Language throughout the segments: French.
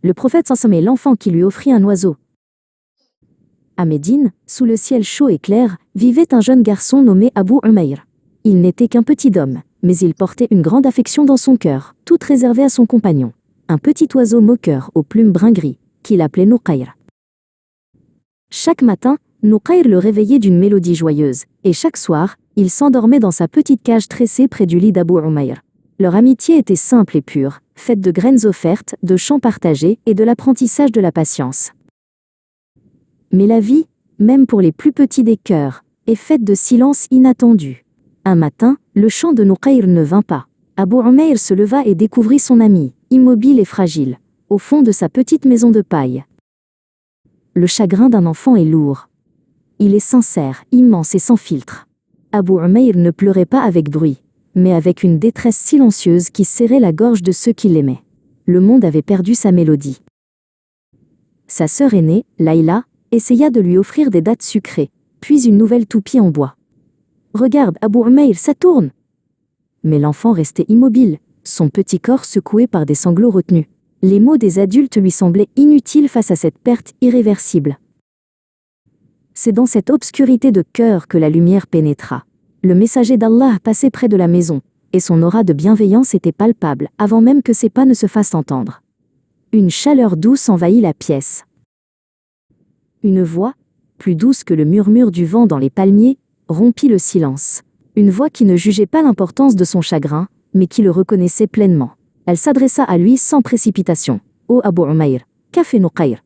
Le prophète s'assommait l'enfant qui lui offrit un oiseau. À Médine, sous le ciel chaud et clair, vivait un jeune garçon nommé Abu Umayr. Il n'était qu'un petit homme, mais il portait une grande affection dans son cœur, toute réservée à son compagnon. Un petit oiseau moqueur aux plumes brun-gris, qu'il appelait Nuqayr. Chaque matin, Nuqayr le réveillait d'une mélodie joyeuse, et chaque soir, il s'endormait dans sa petite cage tressée près du lit d'Abu Umayr. Leur amitié était simple et pure, faite de graines offertes, de chants partagés et de l'apprentissage de la patience. Mais la vie, même pour les plus petits des cœurs, est faite de silences inattendus. Un matin, le chant de Nuqayr ne vint pas. Abu Umayr se leva et découvrit son ami, immobile et fragile, au fond de sa petite maison de paille. Le chagrin d'un enfant est lourd. Il est sincère, immense et sans filtre. Abu Umayr ne pleurait pas avec bruit, mais avec une détresse silencieuse qui serrait la gorge de ceux qui l'aimaient. Le monde avait perdu sa mélodie. Sa sœur aînée, Layla, essaya de lui offrir des dattes sucrées, puis une nouvelle toupie en bois. « Regarde, Abu Umayr, ça tourne !» Mais l'enfant restait immobile, son petit corps secoué par des sanglots retenus. Les mots des adultes lui semblaient inutiles face à cette perte irréversible. C'est dans cette obscurité de cœur que la lumière pénétra. Le messager d'Allah passait près de la maison, et son aura de bienveillance était palpable, avant même que ses pas ne se fassent entendre. Une chaleur douce envahit la pièce. Une voix, plus douce que le murmure du vent dans les palmiers, rompit le silence. Une voix qui ne jugeait pas l'importance de son chagrin, mais qui le reconnaissait pleinement. Elle s'adressa à lui sans précipitation. « Ô Abu Umayr, qu'a fait Nuqayr ?»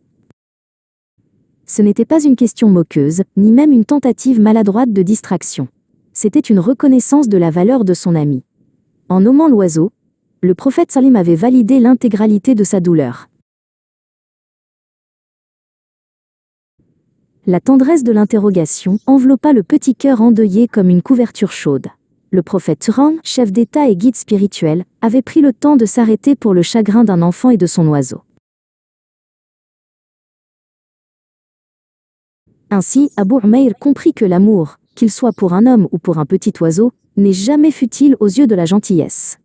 Ce n'était pas une question moqueuse, ni même une tentative maladroite de distraction. C'était une reconnaissance de la valeur de son ami. En nommant l'oiseau, le prophète Salim avait validé l'intégralité de sa douleur. La tendresse de l'interrogation enveloppa le petit cœur endeuillé comme une couverture chaude. Le prophète Turan, chef d'État et guide spirituel, avait pris le temps de s'arrêter pour le chagrin d'un enfant et de son oiseau. Ainsi, Abu Umayr comprit que l'amour, qu'il soit pour un homme ou pour un petit oiseau, n'est jamais futile aux yeux de la gentillesse.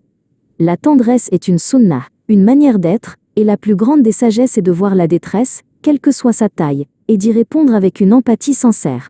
La tendresse est une sunnah, une manière d'être, et la plus grande des sagesses est de voir la détresse, quelle que soit sa taille, et d'y répondre avec une empathie sincère.